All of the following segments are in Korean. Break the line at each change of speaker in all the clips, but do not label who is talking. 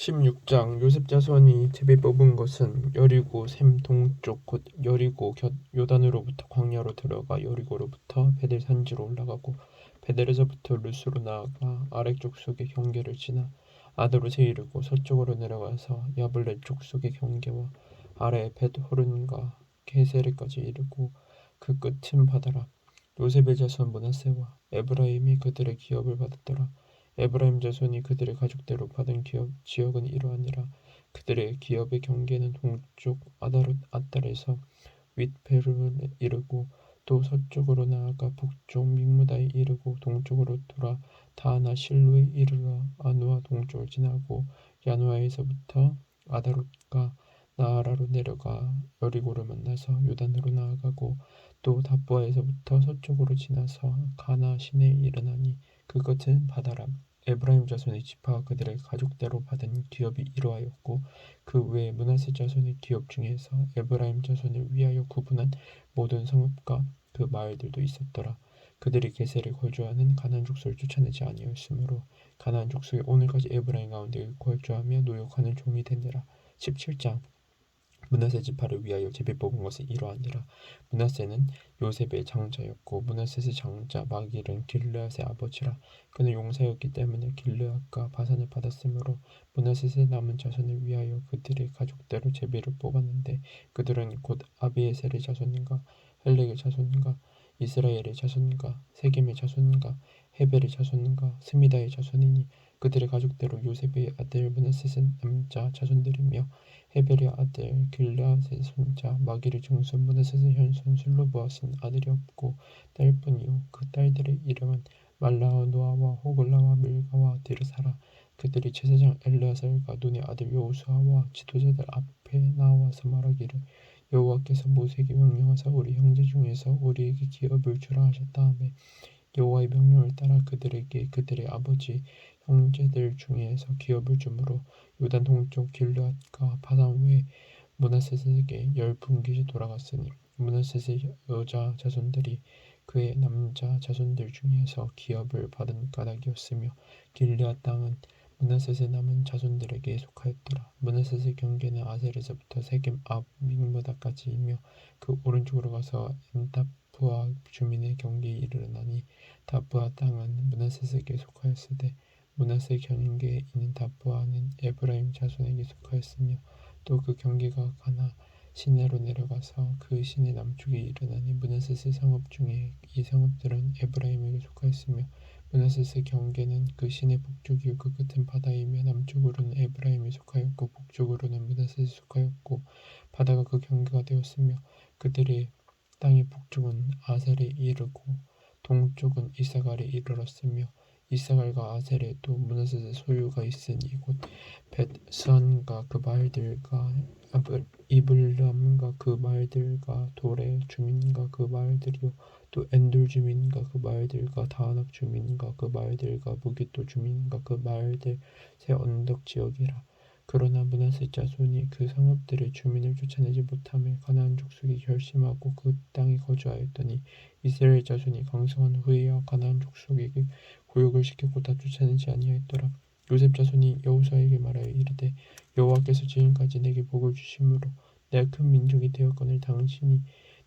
16장 요셉 자손이 제비 뽑은 것은 여리고 샘 동쪽 곧 여리고 곁 요단으로부터 광야로 들어가 여리고로부터 베델 산지로 올라가고 베델에서부터 루스로 나아가 아렉 족속의 경계를 지나 아드롯에 이르고 서쪽으로 내려가서 야블렛 족속의 경계와 아래 벳호른과 게세르까지 이르고 그 끝은 바다라. 요셉의 자손 므낫세와 에브라임이 그들의 기업을 받았더라. 에브라임 자손이 그들의 가족대로 받은 지역은 이러하니라. 그들의 기업의 경계는 동쪽 아다롯 아달에서 윗베르에 이르고 또 서쪽으로 나아가 북쪽 믹무다에 이르고 동쪽으로 돌아 다하나 실로에 이르러 아누아 동쪽을 지나고 야누아에서부터 아다롯과 나아라로 내려가 여리고를 만나서 요단으로 나아가고 또 답보아에서부터 서쪽으로 지나서 가나 시내에 이르나니 그것은 바다라. 에브라임 자손의 지파가 그들의 가족대로 받은 기업이 이러하였고 그 외에 므낫세 자손의 기업 중에서 에브라임 자손을 위하여 구분한 모든 성읍과 그 마을들도 있었더라. 그들이 게셀에 거주하는 가나안 족속을 쫓아내지 아니하였으므로 가나안 족속이 오늘까지 에브라임 가운데 거주하며 노역하는 종이 되니라. 17장 므낫세 지파를 위하여 제비 뽑은 것은 이러하니라. 므낫세는 요셉의 장자였고 므낫세의 장자 마길은 길르앗의 아버지라. 그는 용사였기 때문에 길르앗과 바산을 받았으므로 므낫세의 남은 자손을 위하여 그들의 가족대로 제비를 뽑았는데 그들은 곧 아비에셀의 자손인가 헬렉의 자손인가 이스라엘의 자손인가 세겜의 자손인가 헤벨의 자손인가 스미다의 자손이니 그들의 가족대로 요셉의 아들 므낫세의 남자 자손들이며 헤벨의 아들 길르앗의 손자 마길의 증손 므낫세의 현손 슬로보앗은 아들이 없고 딸뿐이요 그 딸들의 이름은 말라와 노아와 호글라와 밀가와 디르사라. 그들이 제사장 엘르아살과 눈의 아들 여호수아와 지도자들 앞에 나와서 말하기를 여호와께서 모세에게 명령하사 우리 형제 중에서 우리에게 기업을 주라 하셨다 하며 여호와의 명령을 따라 그들에게 그들의 아버지 형제들 중에서 기업을 주므로 요단 동쪽 길르앗과 바산 외에 므낫세에게 10분깃이 돌아갔으니 므낫세의 여자 자손들이 그의 남자 자손들 중에서 기업을 받은 까닭이었으며 길르앗 땅은 므낫세의 남은 자손들에게 속하였더라. 므낫세의 경계는 아셀에서부터 세겜 앞 믹므다까지이며 그 오른쪽으로 가서 엔다프아 주민의 경계에 이르르나니 다브아 땅은 므낫세에게 속하였으되 므낫세 경계에 있는 다브아는 에브라임 자손에게 속하였으며 또 그 경계가 가나 시내로 내려가서 그 시내 남쪽에 이르나니 므낫세의 성읍 중에 이 성읍들은 에브라임에게 속하였으며 므낫세의 경계는 그 시내 북쪽이요 그 끝은 바다이며 남쪽으로는 에브라임에 속하였고 북쪽으로는 므낫세에 속하였고 바다가 그 경계가 되었으며 그들의 땅의 북쪽은 아셀에 이르고 동쪽은 이사갈에 이르렀으며 이사갈과 아셀에 또 므낫세의 소유가 있으니 곧 벳스안과 그 마을들과 이블람과 그 마을들과 도레 주민과 그 마을들이요 또 엔돌 주민과 그 마을들과 다하낙 주민과 그 마을들과 무기또 주민과 그 마을들 새 언덕 지역이라. 그러나 므낫세 자손이 그 성읍들의 주민을 쫓아내지 못하며 가나안 족속이 결심하고 그 땅에 거주하였더니 이스라엘 자손이 강성한 후에야 가나안 족속에게 고욕을 시켰고 다 쫓아내지 아니하였더라. 요셉 자손이 여호수아에게 말하여 이르되 여호와께서 지금까지 내게 복을 주심으로 내가 큰 민족이 되었거늘 당신이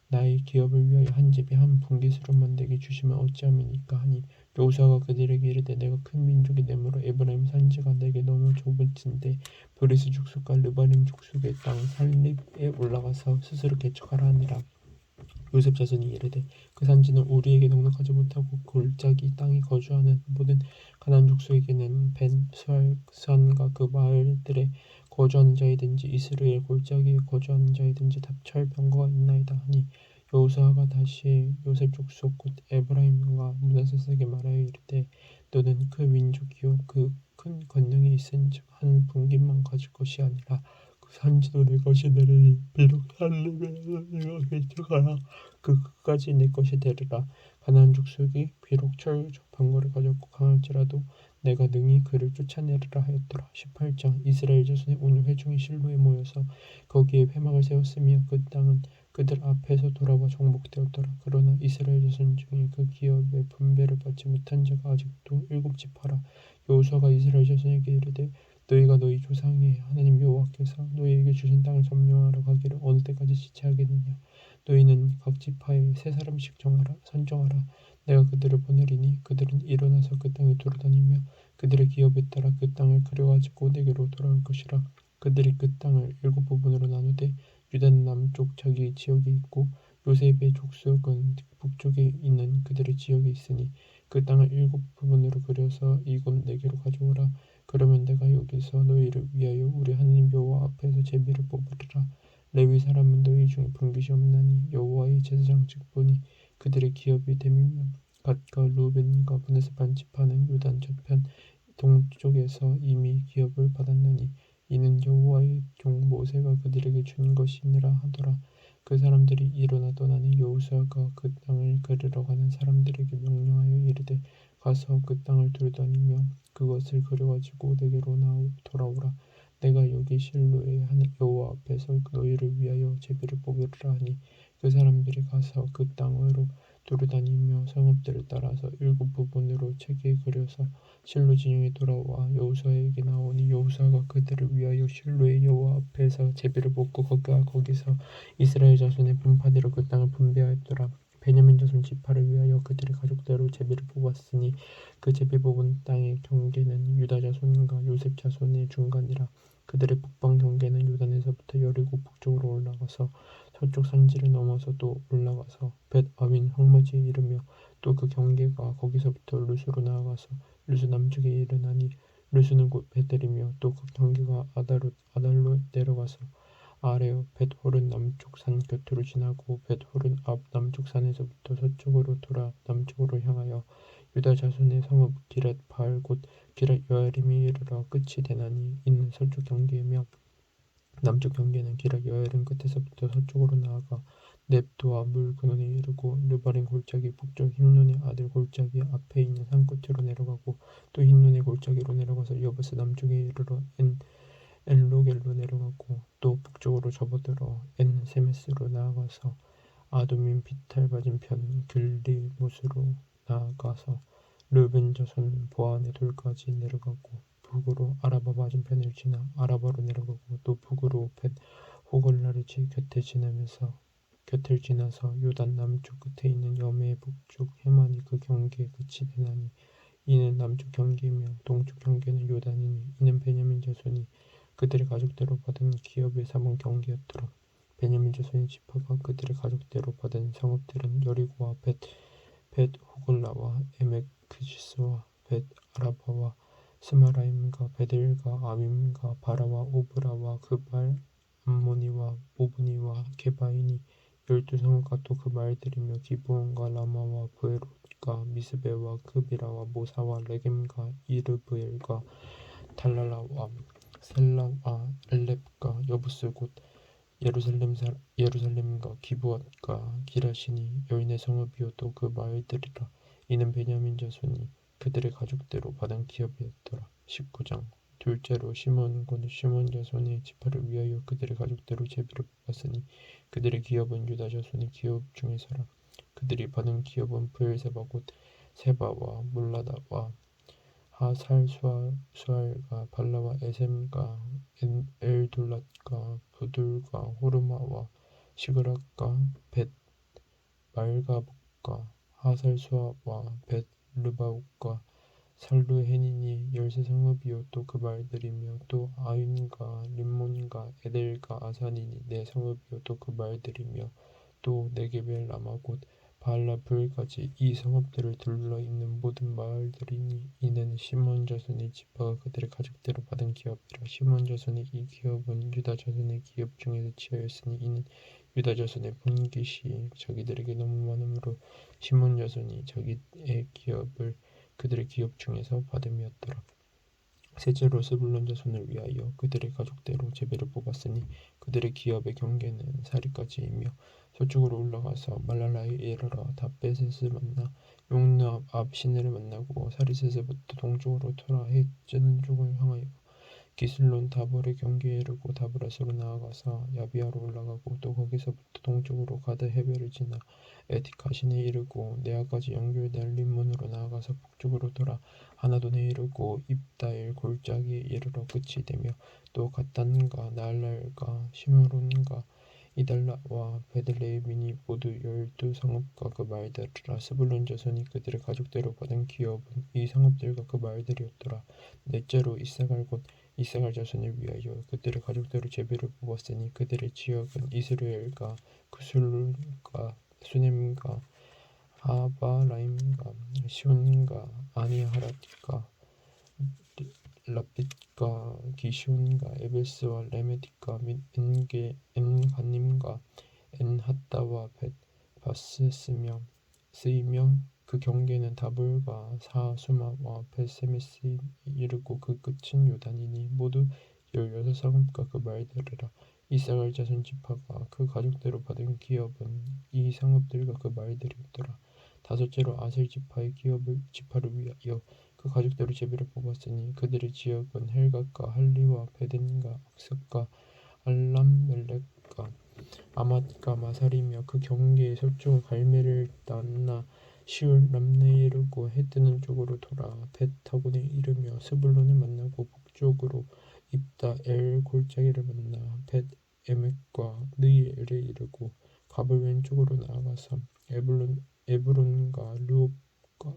나의 기업을 위하여 한 집에 한 분깃으로만 내게 주시면 어찌함이니까 하니 여호수아가 그들에게 이르되 내가 큰 민족이 되므로 에브라임 산지가 내게 너무 좁은진데 브리스 족속과 르바림 족속의 땅 산립에 올라가서 스스로 개척하라 하니라. 요셉 자손이 이르되 그 산지는 우리에게 넉넉하지 못하고 골짜기 땅에 거주하는 모든 가나안 족속에게는 벤수알산과 그 마을들에 거주하는 자이든지 이스라엘 골짜기에 거주하는 자이든지 답철병거가 있나이다 하니 여호수아가 다시 요셉 족속 곧 에브라임과 므낫세에게 말하여 이르되 너는 그 민족이요 그 큰 권능이 있은즉 한 분깃만 가질 것이 아니라 그 산지도 내 것이 되리니 비록 산림에서 내가 개척하라 그 끝까지 내 것이 되리라. 가나안 족속이 비록 철저방거를 가졌고 강할지라도 내가 능히 그를 쫓아내리라 하였더라. 18장 이스라엘 자손의 온 회중이 실로에 모여서 거기에 회막을 세웠으며 그 땅은 그들 앞에서 돌아와 정복되었더라. 그러나 이스라엘 자손 중에 그 기업의 분배를 받지 못한 자가 아직도 7 지파라. 여호수아가 이스라엘 자손에게 이르되 너희가 너희 조상의 하나님 여호와께서 너희에게 주신 땅을 점령하러 가기를 어느 때까지 지체하겠느냐. 너희는 각 지파에 세 사람씩 선정하라. 내가 그들을 보내리니 그들은 일어나서 그 땅에 돌아다니며 그들의 기업에 따라 그 땅을 그려가지고 내게로 돌아올 것이라. 그들이 그 땅을 7부분으로 나누되 유다는 남쪽 자기 지역에 있고 요셉의 족속은 북쪽에 있는 그들의 지역에 있으니 그 땅을 7부분으로 그려서 이곳 내게로 가져오라. 그러면 내가 여기서 너희를 위하여 우리 하나님 여호와 앞에서 제비를 뽑으리라. 레위 사람은 너희 중에 분깃이 없나니 여호와의 제사장 직분이 그들의 기업이 됨이며 갓과 루벤과 브네스 반지파는 요단 저편 동쪽에서 이미 기업을 받았나니 이는 여호와의 종 모세가 그들에게 준 것이니라 하더라. 그 사람들이 일어나 떠나니 여호수아가 그 땅을 그리러 가는 사람들에게 명령하여 이르되 가서 그 땅을 두루다니며 그것을 그려가지고 내게로 돌아오라. 내가 여기 실로의 하늘 여호와 앞에서 너희를 위하여 제비를 뽑으리라 하니 그 사람들이 가서 그 땅으로 두루다니며 성읍들을 따라서 7부분으로 체게 그려서 실로 진영에 돌아와 여호수아에게 나오니 여호수아가 그들을 위하여 실로의 여호와 앞에서 제비를 뽑고 거기서 이스라엘 자손의 분파대로 그 땅을 분배하였더라. 베냐민 자손 지파를 위하여 그들의 가족대로 제비를 뽑았으니 그 제비 뽑은 땅의 경계는 유다 자손과 요셉 자손의 중간이라. 그들의 북방 경계는 요단에서부터 여리고 북쪽으로 올라가서 서쪽 산지를 넘어서 또 올라가서 벳 아윈 황무지에 이르며 또 그 경계가 거기서부터 루스로 나아가서 루스 남쪽에 이르나니 루스는 곧 베델이며 또 그 경계가 아달로 내려가서 아래어 벳호른 남쪽 산 곁으로 지나고 벳호른 앞 남쪽 산에서부터 서쪽으로 돌아 남쪽으로 향하여 유다 자손의 성읍 기랏 바알 곧 기랏 여아림에 이르러 끝이 되나니 이는 서쪽 경계이며 남쪽 경계는 기랏 여아림 끝에서부터 서쪽으로 나아가 넵도와 물 근원에 이르고 르바린 골짜기 북쪽 힌논의 아들 골짜기 앞에 있는 산 끝으로 내려가고 또 힌논의 골짜기로 내려가서 여부스 남쪽에 이르러 엔로겔로 내려가고 또 북쪽으로 접어들어 엔세메스로 나아가서 아두민 비탈 맞은편 길리못으로 나아가서 르벤 자손 보안의 돌까지 내려가고 북으로 아라바 맞은편을 지나 아라바로 내려가고 또 북으로 벳 호글라를 곁을 지나서 요단 남쪽 끝에 있는 여매 북쪽 해만이 그 경계에 끝이 되나니 이는 남쪽 경계이며 동쪽 경계는 요단이니 이는 베냐민 자손이 그들의 가족대로 받은 기업의 사본 경계였더라. 베냐민 자손의 지파가 그들의 가족대로 받은 성읍들은 여리고와 벳 호글라와 에메크시스와 벳 아라바와 스마라임과 베델과 아밈과 바라와 오브라와 그발 암모니와 오브니와 게바이니 12성읍과 또 그 말들이며 기브온과 라마와 브에롯과 미스베와 그비라와 모사와 레겜과 이르브엘과 달랄라와 셀라와 엘렙과 여부스 곧 예루살렘과 기브앗과 기라시니 14성읍이요 또 그 마을들이라. 이는 베냐민 자손이 그들의 가족대로 받은 기업이었더라. 19장 둘째로 시몬 곧 시몬 자손의 지파를 위하여 그들의 가족대로 제비를 뽑았으니 그들의 기업은 유다 자손의 기업 중에서라. 그들이 받은 기업은 브엘세바 곧 세바와 물라다와 하살수알과 발라와 에셈과 엘둘랏과 부둘과 호르마와 시그락과 벳 말가복과 하살수아와 벳 르바욱과 살루헤닌이 13성읍이요 또 그 말들이며 또 아윈과 림몬과 에델과 아산이니 4성읍이요 또 그 말들이며 또 네게벨 라마 곧 바알라불까지 이 성읍들을 둘러 있는 모든 마을들이니 이는 시몬 자손의 지파가 그들의 가족대로 받은 기업이라. 시몬 자손의 이 기업은 유다 자손의 기업 중에서 지하였으니 이는 유다 자손의 분깃이 자기들에게 너무 많으므로 시몬 자손이 자기의 기업을 그들의 기업 중에서 받음이었더라. 셋째로 스불론 자손을 위하여 그들의 가족대로 제비를 뽑았으니 그들의 기업의 경계는 사리까지이며 서쪽으로 올라가서 말랄라에 이르러 다베셋을 만나 용르 앞 시내를 만나고 사리셋에부터 동쪽으로 돌아 해 뜨는 쪽을 향하여 기슬론 다볼의 경계에 이르고 다브라스로 나아가서 야비아로 올라가고 또 거기서부터 동쪽으로 가드 해변을 지나 에디카신에 이르고 네아까지 연결된 림몬으로 나아가서 북쪽으로 돌아 하나돈에 이르고 입다엘 골짜기에 이르러 끝이 되며 또 갓단과 나알랄과 시므론과 이달라와 베들레헴이니 모두 12성읍과 그 말들이라. 스불론 자손이 그들의 가족대로 받은 기업은 이 성읍들과 그 말들이었더라. 넷째로 이사갈 곧 이사갈 자손을 위하여 그들의 가족대로 제비를 뽑았으니 그들의 지역은 이스라엘과 구슬과 수넴과 하바라임과 시온과 아니하랏과 라빛과 기시온과 에벨스와 레메디과 및 엔가님과 엔핫다와 벳바스스며 쓰이며 그 경계는 다볼과 사수마와 벳세메스 이르고 그 끝은 요단이니 모두 16성읍과 그 말들이라. 이사갈 자손 지파가 그 가족대로 받은 기업은 이 성읍들과 그 말들이었더라. 다섯째로 아셀 지파의 지파를 위하여 그 가족대로 제비를 뽑았으니 그들의 지역은 헬갓과 할리와 베덴과 악삭과 알람멜렉과 아맛과 마살이며 그 경계의 서쪽은 갈멜을 따나 시울 람네에 이르고 해 뜨는 쪽으로 돌아 벳타곤에 이르며 스불론을 만나고 북쪽으로 입다 엘 골짜기를 만나 벳 에멕과 느엘에 이르고 갑을 왼쪽으로 나아가서 에브론과 르홉과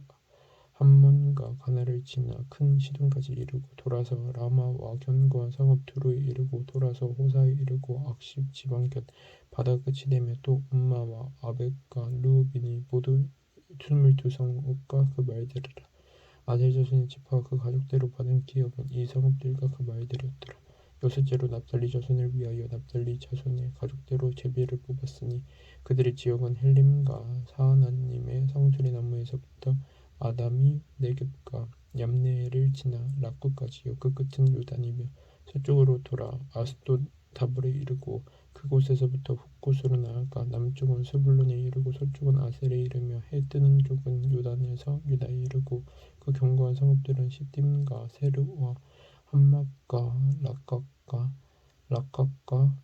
함몬과 가나를 지나 큰 시돈까지 이르고 돌아서 라마와 견고한 성읍 두루에 이르고 돌아서 호사에 이르고 악십 지방 곁 바다 끝이 되며 또 음마와 아벡과 르우빈이 모두 22성읍과 그 말들이라. 아셀 자손의 지파가 그 가족대로 받은 기업은 이 성읍들과 그 말들이었더라. 여섯째로 납달리 자손을 위하여 납달리 자손의 가족대로 제비를 뽑았으니 그들의 지역은 헬림과 사하나님의 상수리 나무에서부터 아담이 네겝과 얌네를 지나 락구까지요. 그 끝은 요단이며 서쪽으로 돌아 아스돗 다볼에 이르고 그곳에서부터 북곳으로 나아가 남쪽은 스불론에 이르고 서쪽은 아셀에 이르며 해 뜨는 쪽은 요단에서 유다에 이르고 그 견고한 성읍들은 시딤과 세르와 함막과 락각과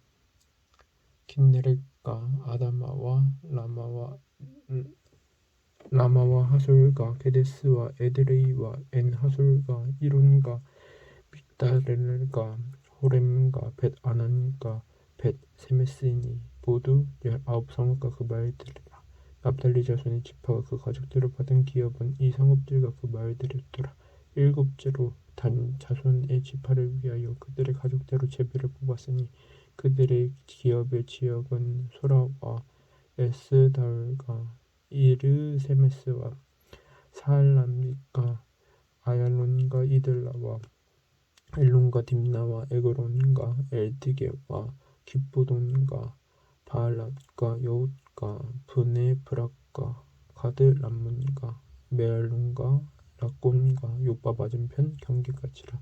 킨네렛과 아다마와 라마와 하솔과 게데스와 에드레이와 엔하솔과 이론과 믹다렐과 호렘과 벳아난과 벳세메스니 모두 19성읍과 그 마을들이라. 납달리 자손의 지파가 그 가족대로 받은 기업은 이 성읍들과 그 마을들이었더라. 일곱째로 단 자손의 지파를 위하여 그들의 가족대로 제비를 뽑았으니 그들의 기업의 지역은 소라와 에스달과 이르세메스와 사알람과 아얄론과 이들라와 엘론과 딥나와 에그론과 엘드게와 기브돈과 바알랏과 여훗과 브네브락과 가드람문과 메알론과 락곤과 요바 맞은편 경계까지라.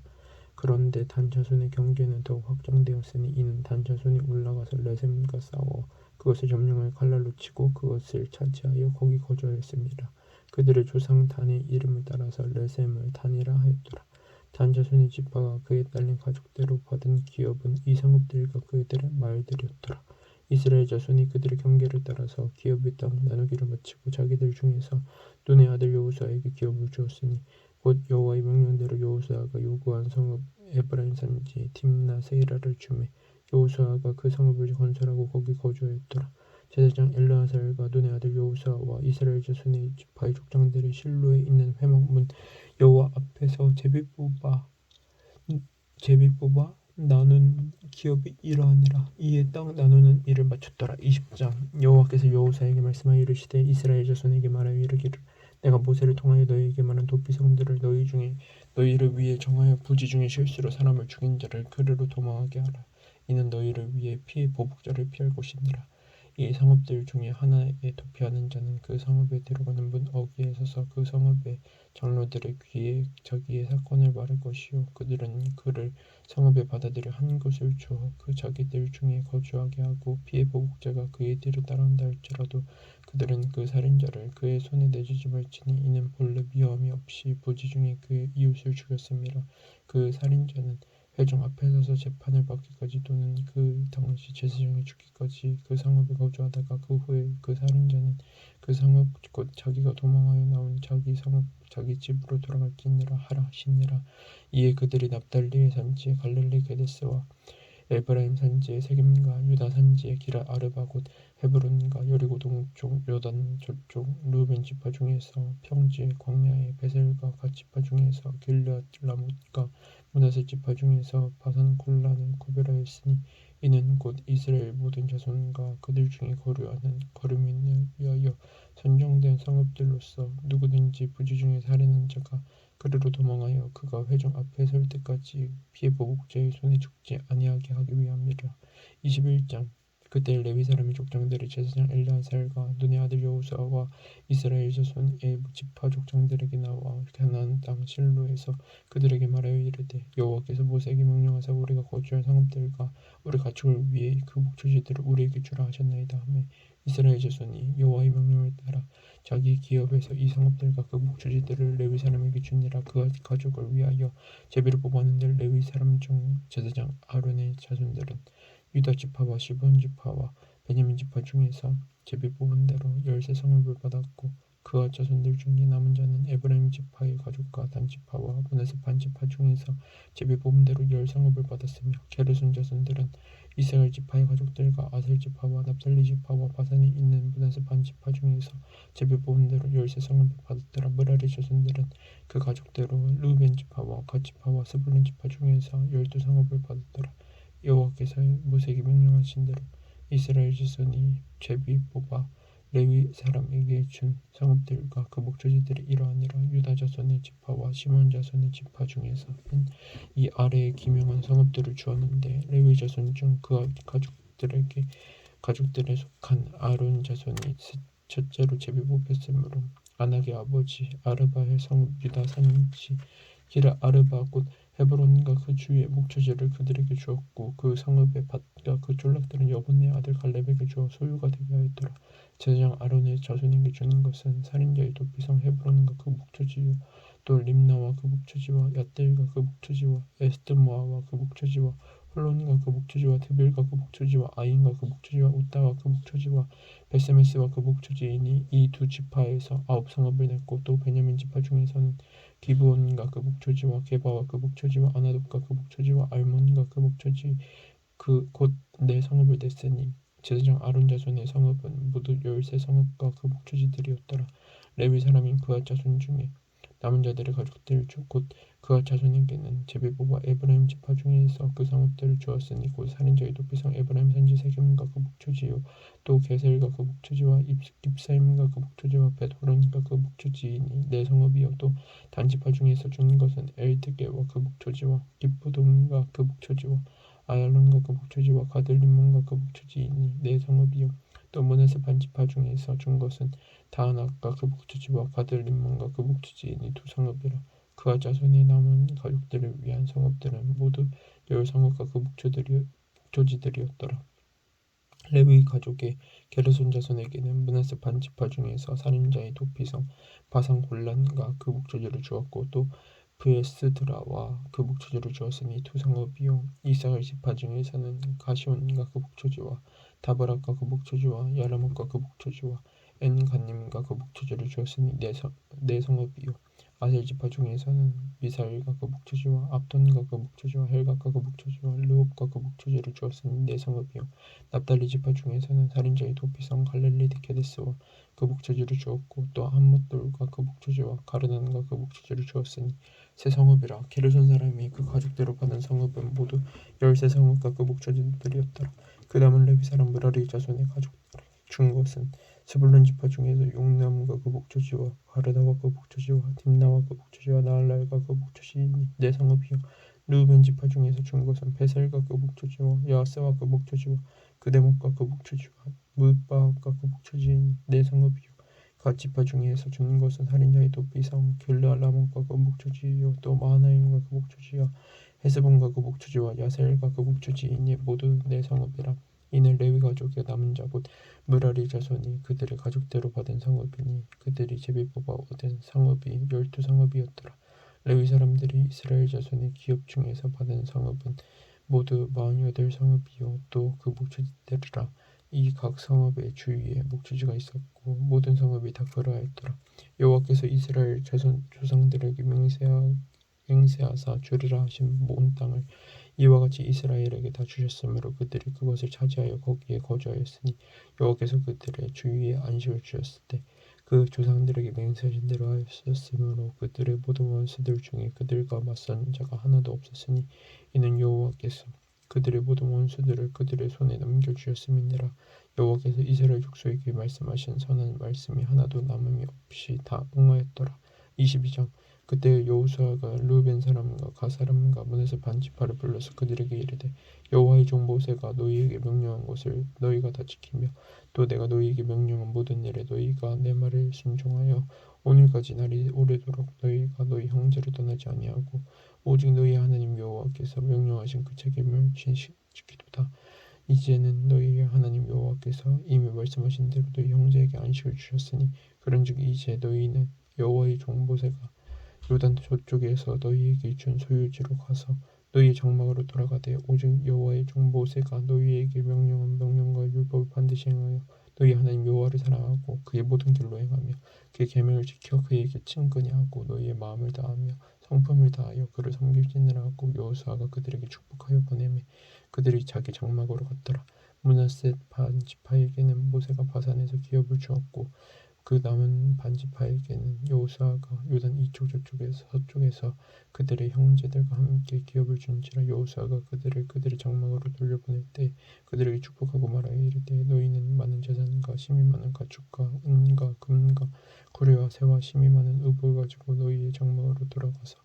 그런데 단 자손의 경계는 더욱 확장되었으니 이는 단 자손이 올라가서 레셈과 싸워 그것을 점령하여 칼날로 치고 그것을 차지하여 거기 거주하였습니다. 그들의 조상 단의 이름을 따라서 레셈을 단이라 하였더라. 단 자손의 지파가 그에 딸린 가족대로 받은 기업은 이 성읍들과 그들의 마을들이었더라. 이스라엘 자손이 그들의 경계를 따라서 기업의 땅 나누기를 마치고 자기들 중에서 눈의 아들 여호수아에게 기업을 주었으니 곧 여호와의 명령대로 여호수아가 요구한 성읍 에브라임 산지 딥나 세이라를 주매 여호수아가 그 성읍을 건설하고 거기 거주하였더라. 제사장 엘르아살과 눈의 아들 여호수아와 이스라엘 자손의 지파의 족장들이 실로에 있는 회막문 여호와 앞에서 제비 뽑아 나눈 기업이 이러하니라. 이에 땅 나누는 일을 마쳤더라. 20장. 여호와께서 여호수아에게 말씀하여 이르시되 이스라엘 자손에게 말하여 이르기를 내가 모세를 통하여 너희에게 말한 도피성들을 너희를 위해 정하여 부지 중에 실수로 사람을 죽인 자를 그르로 도망하게 하라. 이는 너희를 위해 피해 보복자를 피할 곳이니라. 이 성읍들 중에 하나에 도피하는 자는 그 성읍에 들어가는 문 어귀에 서서 그 성읍의 장로들의 귀에 자기의 사건을 말할 것이요 그들은 그를 성읍에 받아들여 한 곳을 주어 그 자기들 중에 거주하게 하고 피해 보복자가 그의 뒤를 따라온다 할지라도 그들은 그 살인자를 그의 손에 내주지 말지니 이는 본래 미워함이 없이 부지 중에 그의 이웃을 죽였음이라. 그 살인자는 회중 앞에 서서 재판을 받기까지 또는 그 당시 제사장이 죽기까지 그 성읍에 거주하다가 그 후에 그 살인자는 그 성읍 곧 자기가 도망하여 나온 자기 성읍 자기 집으로 돌아갈지니라 하라 하시니라. 이에 그들이 납달리의 산지 갈릴리 게데스와 에브라임 산지의 세겜과 유다 산지의 기라 아르바 곧 헤브론과 여리고 동쪽 요단 저쪽 루벤 지파 중에서 평지 광야의 베셀과 갓 지파 중에서 길앗 라못과 므낫세 지파 중에서 바산 골란을 구별하였으니 이는 곧 이스라엘 모든 자손과 그들 중에 거류하는 거류민을 위하여 선정된 성읍들로서 누구든지 부지 중에 살인한 자가 그리로 도망하여 그가 회중 앞에 설 때까지 피해 보복자의 손에 죽지 아니하게 하기 위함이라. 21장 그때 레위 사람이 족장들의 제사장 엘르아살과 눈의 아들 여호수아와 이스라엘 자손의 지파 족장들에게 나와 가나안 땅 실로에서 그들에게 말하여 이르되 여호와께서 모세에게 명령하사 우리가 거주할 성읍들과 우리 가축을 위해 그 목초지들을 우리에게 주라 하셨나이다 하매 이스라엘 자손이 여호와의 명령을 따라 자기 기업에서 이 성읍들과 그 목초지들을 레위 사람에게 주니라. 그 가족을 위하여 제비를 뽑았는데 레위 사람 중 제사장 아론의 자손들은 유다 지파와 시브온 지파와 베냐민 지파 중에서 제비 뽑은 대로 13성읍을 받았고 그와 자손들 중에 남은 자는 에브라임 지파의 가족과 단 지파와 므낫세 반 지파 중에서 제비 뽑은 대로 10성읍을 받았으며 게르손 자손들은 이스라엘 지파의 가족들과 아셀 지파와 납달리 지파와 바산에 있는 므낫세 반 지파 중에서 제비 뽑은 대로 13성읍을 받았더라. 므라리 자손들은 그 가족대로 르우벤 지파와 갓 지파와 스불론 지파 중에서 12성읍을 받았더라. 여호와께서 모세에게 명령하신 대로 이스라엘 자손이 제비 뽑아 레위 사람에게 준 성읍들과 그 목조지들이 이러하니라. 유다 자손의 지파와 시몬 자손의 지파 중에서는 이 아래에 기명한 성읍들을 주었는데 레위 자손 중 그 가족들에 속한 아론 자손이 첫째로 제비 뽑혔으므로 아낙의 아버지 아르바의 성읍 유다 산지 기라 아르바 곧 헤브론과 그 주위의 목초지를 그들에게 주었고 그 성읍의 밭과 그 졸락들은 여분의 아들 갈렙에게 주어 소유가 되게 하였더라. 제사장 아론의 자손에게 주는 것은 살인자의 도피성 헤브론과 그 목초지요 또 림나와 그 목초지와 얏들과 그 목초지와 에스드모아와 그 목초지와 홀론과 그 목초지와 드빌과 그 목초지와 아인과 그 목초지와 우따와 그 목초지와 베세메스와 그 목초지이니 이 두 지파에서 9성읍을 냈고 또 베냐민 지파 중에서는 기브온과 그 목초지와 게바와 그 목초지와 아나돗과 그 목초지와 알몬과 그 목초지 그 곧 네 성읍을 냈으니 제사장 아론 자손의 성읍은 모두 13성읍과 그 목초지들이었더라. 레위 사람인 그앗 자손 중에 남은 자들의 가족들 곧 그앗 자손에게는 제비 뽑아 에브라임 지파 중에서 그 성읍들을 주었으니 곧 살인자의 도피성 에브라임 산지 세겜과 그 목초지요 또 게셀과 그 목초지와 깁사임과 그 목초지와 벳호론과 그 목초지이니 네 성읍이요 또 단지파 중에서 준 것은 엘드게와 그 목초지와 기브돈과 그 목초지와 아얄론과 그 목초지와 가들림몬과 그 목초지이니 네 성읍이요 또 므낫세 반지파 중에서 준 것은 다안악과 그 목초지와 가들림몬과 그 목초지이니 두 성읍이라. 그와 자손이 남은 가족들을 위한 성읍들은 모두 10성읍과 그 목초지들이었더라. 레위 가족의 게르손 자손에게는 므낫세 반 지파 중에서 살인자의 도피성 바산 골란과 그 목초지를 주었고 또 브에스드라와 그 목초지를 주었으니 두 성읍이요 이사갈 지파 중에서는 가시온과 그 목초지와 다바락과 그 목초지와 야라못과 그 목초지와 엔간님과 그 목초지를 주었으니 네 성읍이요 아셀 지파 중에서는 미사엘과 그 목초지와 압돈과 그 목초지와 헬각과 그 목초지와 르홉과 그 목초지를 주었으니 네 성읍이요 납달리 지파 중에서는 살인자의 도피성 갈릴리 게데스와 그 목초지를 주었고 또 한못돌과 그 목초지와 가르난과 그 목초지를 주었으니 세 성읍이라. 게르손 사람이 그 가족대로 받은 성읍은 모두 13성읍과 그 목초지들이었더라. 그 남은 레위 사람 므라리 자손의 가족들에게 준 것은 스불론 지파 중에서 용남과 그 목초지와 가르다와 그 목초지와 딥나와 그 목초지와 나할랄과 그 목초지이니 네 성읍이요 르우벤 지파 중에서 준 것은 베셀과 그 목초지와 야세와 그 목초지와 그대목과 그 목초지와 무바과 그 목초지이니 네 성읍이요 갓 지파 중에서 준 것은 살인자의 도피성 길르알라몬과 그 목초지요 또 마하나임과 그 목초지와 헤스본과 그 목초지와 야셀과 그 목초지이니 모두 네 성읍이라. 이는 레위 가족의 남은 자 곧 므라리 자손이 그들의 가족대로 받은 성읍이니 그들이 제비 뽑아 얻은 성읍이 12성읍이었더라. 레위 사람들이 이스라엘 자손의 기업 중에서 받은 성읍은 모두 48성읍이요 또 그 목초지대라. 이 각 성읍의 주위에 목초지가 있었고 모든 성읍이 다 그러하였더라. 여호와께서 이스라엘 자손 조상들에게 맹세하사 주리라 하신 온 땅을 이와 같이 이스라엘에게 다 주셨으므로 그들이 그것을 차지하여 거기에 거주하였으니 여호와께서 그들의 주위에 안식을 주셨을 때 그 조상들에게 맹세하신 대로 하였으므로 그들의 모든 원수들 중에 그들과 맞선 자가 하나도 없었으니 이는 여호와께서 그들의 모든 원수들을 그들의 손에 넘겨주셨음이니라. 여호와께서 이스라엘 족속에게 말씀하신 선한 말씀이 하나도 남음이 없이 다 응하였더라. 22장. 그때 여호수아가 르우벤 사람과 갓 사람과 문에서 반지파를 불러서 그들에게 이르되 여호와의 종 모세가 너희에게 명령한 것을 너희가 다 지키며 또 내가 너희에게 명령한 모든 일에 너희가 내 말을 순종하여 오늘까지 날이 오래도록 너희가 너희 형제를 떠나지 아니하고 오직 너희 하나님 여호와께서 명령하신 그 책임을 지키도다. 이제는 너희의 하나님 여호와께서 이미 말씀하신 대로 너희 형제에게 안식을 주셨으니 그런즉 이제 너희는 여호와의 종 모세가 요단 저쪽에서 너희에게 준 소유지로 가서 너희의 장막으로 돌아가되 오직 여호와의 종 모세가 너희에게 명령한 명령과 율법을 반드시 행하여 너희 하나님 여호와를 사랑하고 그의 모든 길로 행하며 그의 계명을 지켜 그에게 친근히 하고 너희의 마음을 다하며 성품을 다하여 그를 섬길지니라 하고 여호수아가 그들에게 축복하여 보내매 그들이 자기 장막으로 갔더라. 므낫세 반지파에게는 모세가 바산에서 기업을 주었고 그 남은 반지파에게는 여호수아가 요단 이쪽 저쪽에서 서쪽에서 그들의 형제들과 함께 기업을 준지라. 여호수아가 그들을 그들의 장막으로 돌려보낼 때 그들에게 축복하고 말하여 이르되 너희는 많은 재산과 힘이 많은 가축과 은과 금과 구려와 새와 힘이 많은 의복을 가지고 너희의 장막으로 돌아가서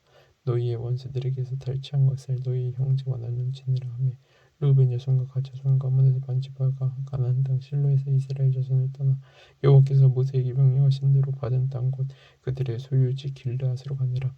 너희의 원수들에게서 탈취한 것을 너희의 형제와 나눌지니라 하며 르우벤 자손과 갓 자손과 므낫세 반지파가 가나안 땅 실로에서 이스라엘 자손을 떠나 여호와께서 모세에게 명령하신 대로 받은 땅 곧 그들의 소유지 길르앗으로 가니라.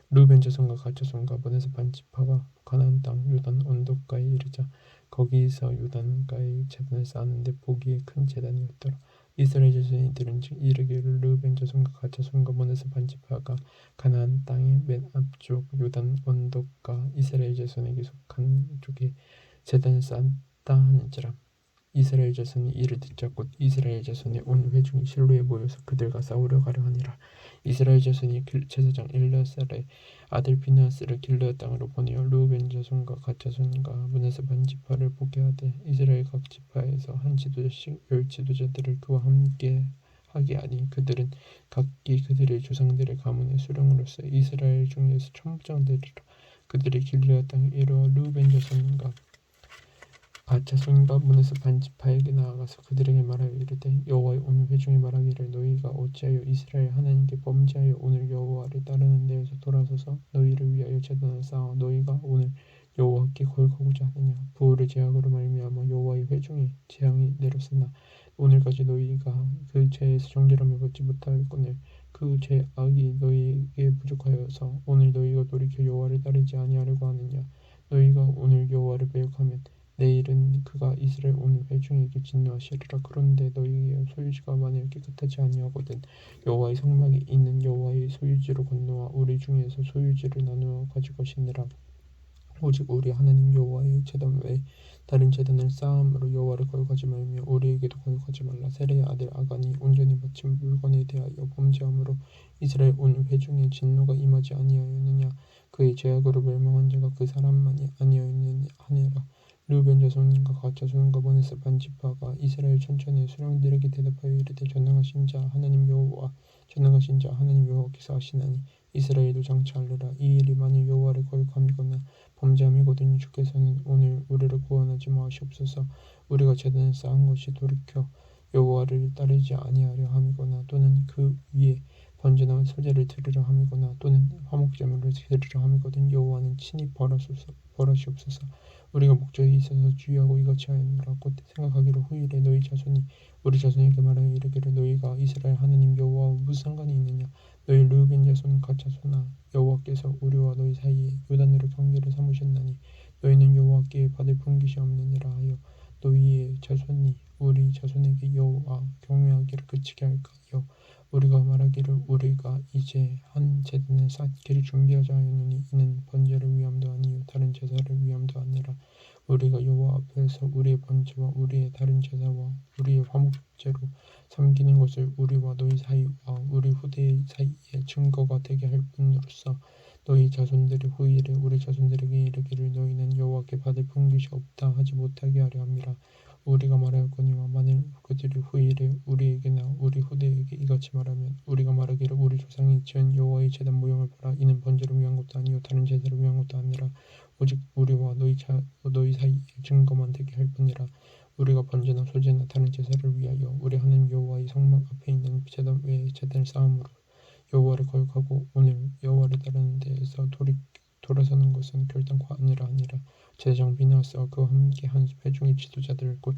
르우벤 자손과 갓 자손과 므낫세 반지파가 가나안 땅 요단 언덕가에 이르자 거기서 요단가에 제단을 쌓았는데 보기에 큰 제단이었더라. 이스라엘 자손이 들은즉 이르기를 르우벤 자손과 갓 자손과 므낫세 반지파가 가나안 땅의 맨 앞쪽 요단 언덕가 이스라엘 자손에게 속한 쪽에 제단을 쌓았다 하는지라. 이스라엘 자손이 이를 듣자 곧 이스라엘 자손의 온 회중이 실로에 모여서 그들과 싸우려 가려 하니라. 이스라엘 자손이 제사장 엘르아살의 아들 비느하스를 길르앗 땅으로 보내어 르우벤 자손과 갓 자손과 므낫세 반지파를 보게 하되 이스라엘 각 지파에서 한 지도자씩 10지도자들을 그와 함께 하게 하니 그들은 각기 그들의 조상들의 가문의 수령으로서 이스라엘 중에서 천부장들이라. 그들이 길르앗 땅에 이르러 르우벤 자손과 갓 자손과 므낫세 반지파에게 나아가서 그들에게 말하여 이르되 여호와의 온 회중이 말하기를 너희가 어찌하여 이스라엘 하나님께 범죄하여 오늘 여호와를 따르는 데에서 돌아서서 너희를 위하여 제단을 쌓아 너희가 오늘 여호와께 거룩하고자 하느냐. 부울의 제약으로 말미암아 여호와의 회중에 재앙이 내렸으나 오늘까지 너희가 그 죄에서 정결함을 받지 못하였거늘 그 죄악이 너희에게 부족하여서 오늘 너희가 돌이켜 여호와를 따르지 아니하려고 하느냐. 너희가 오늘 여호와를 배역하면 내일은 그가 이스라엘 온 회중에게 진노하시리라. 그런데 너희의 소유지가 만일 깨끗하지 아니하거든 여호와의 성막이 있는 여호와의 소유지로 건너와 우리 중에서 소유지를 나누어 가져가시니라. 오직 우리 하나님 여호와의 제단 외에 다른 제단을 쌓음으로 여호와를 거역하지 말며 우리에게도 거역하지 말라. 세레의 아들 아간이 온전히 바친 물건에 대하여 범죄함으로 이스라엘 온 회중의 진노가 임하지 아니하였느냐. 그의 죄악으로 멸망한 자가 그 사람만이 아니하였느냐 하니라. 르우벤 자손과 갓 자손과 므낫세 반지파가 이스라엘 천천의 수령들에게 대답하여 이르되 전능하신 자 하나님 여호와 전능하신 자 하나님 여호와께서 하시나니 이스라엘도 장차 알리라. 이 일이 만일 여호와를 거역함이거나 범죄함이거든 주께서는 오늘 우리를 구원하지 마시옵소서. 우리가 제단을 쌓은 것이 돌이켜 여호와를 따르지 아니하려 함이거나 또는 그 위에 번제나 소제를 드리려 함이거나 또는 화목제물을 드리려 함이거든 여호와는 친히 벌하시옵소서. 우리가 목적이 있어서 주의하고 이같이 하였노라. 곧 생각하기를 후일에 너희 자손이 우리 자손에게 말하여 이르기를 너희가 이스라엘 하나님 여호와와 무슨 상관이 있느냐. 너희 르우벤 자손 갓 자손아 여호와께서 우리와 너희 사이에 요단으로 경계를 삼으셨나니 너희는 여호와께 받을 분깃이 없느니라 하여 너희의 자손이 우리 자손에게 여호와 경외하기를 그치게 할까 하여 우리가 말하기를 우리가 이제 한 제단을 쌓기를 준비하자 하였노니 이는 번제를 위함도 아니요 다른 제사를 위함도 아니라 우리가 여호와 앞에서 우리의 번제와 우리의 다른 제사와 우리의 화목제로 섬기는 것을 우리와 너희 사이와 우리 후대 사이에 증거가 되게 할 뿐으로써 너희 자손들의 후일에 우리 자손들에게 이르기를 너희는 여호와께 받을 분깃이 없다 하지 못하게 하려 함이라. 우리가 말하였거니와 만일 그들이 후일에 우리에게나 우리 후대에게 이같이 말하면 우리가 말하기를 우리 조상이 지은 여호와의 제단 모형을 보라. 이는 번제를 위한 것도 아니요 다른 제사를 위한 것도 아니라 오직 우리와 너희 사이에 증거만 되게 할 뿐이라. 우리가 번제나 소제나 다른 제사를 위하여 우리 하나님 여호와의 성막 앞에 있는 제단 외에 제단을 쌓음으로 여호와를 거룩하고 오늘 여호와를 따르는 데에서 돌아서는 것은 결단코 아니라 제사장 비느하스와 그와 함께 한 회중의 지도자들 곧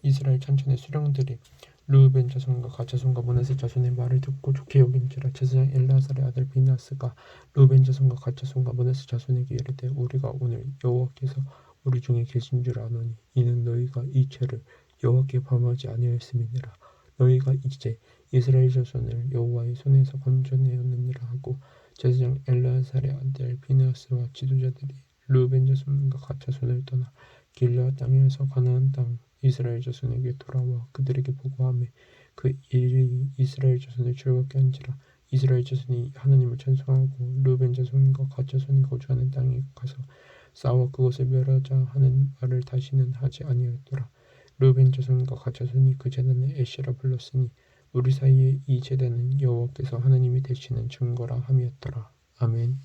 이스라엘 천천의 수령들이 르우벤 자손과 갓 자손과 므낫세 자손의 말을 듣고 좋게 여긴지라. 제사장 엘르아살의 아들 비느하스가 르우벤 자손과 갓 자손과 므낫세 자손에게 이르되 우리가 오늘 여호와께서 우리 중에 계신 줄 아노니 이는 너희가 이 죄를 여호와께 범하지 아니하였음이니라. 너희가 이제 이스라엘 자손을 여호와의 손에서 건져내었느니라 하고 제사장 엘르아살의 아들 비느하스와 지도자들이 르우벤 자손과 갓 자손을 떠나 길르앗 땅에서 가나안 땅 이스라엘 자손에게 돌아와 그들에게 보고하며 그 일이 이스라엘 자손을 즐겁게 한지라. 이스라엘 자손이 하나님을 찬송하고 르우벤 자손과 갓 자손이 거주하는 땅에 가서 싸워 그것을 멸하자 하는 말을 다시는 하지 아니하였더라. 르우벤 자손과 갓 자손이 그 제단을 에시라 불렀으니 우리 사이에 이 제단은 여호와께서 하나님이 되시는 증거라 함이었더라. 아멘.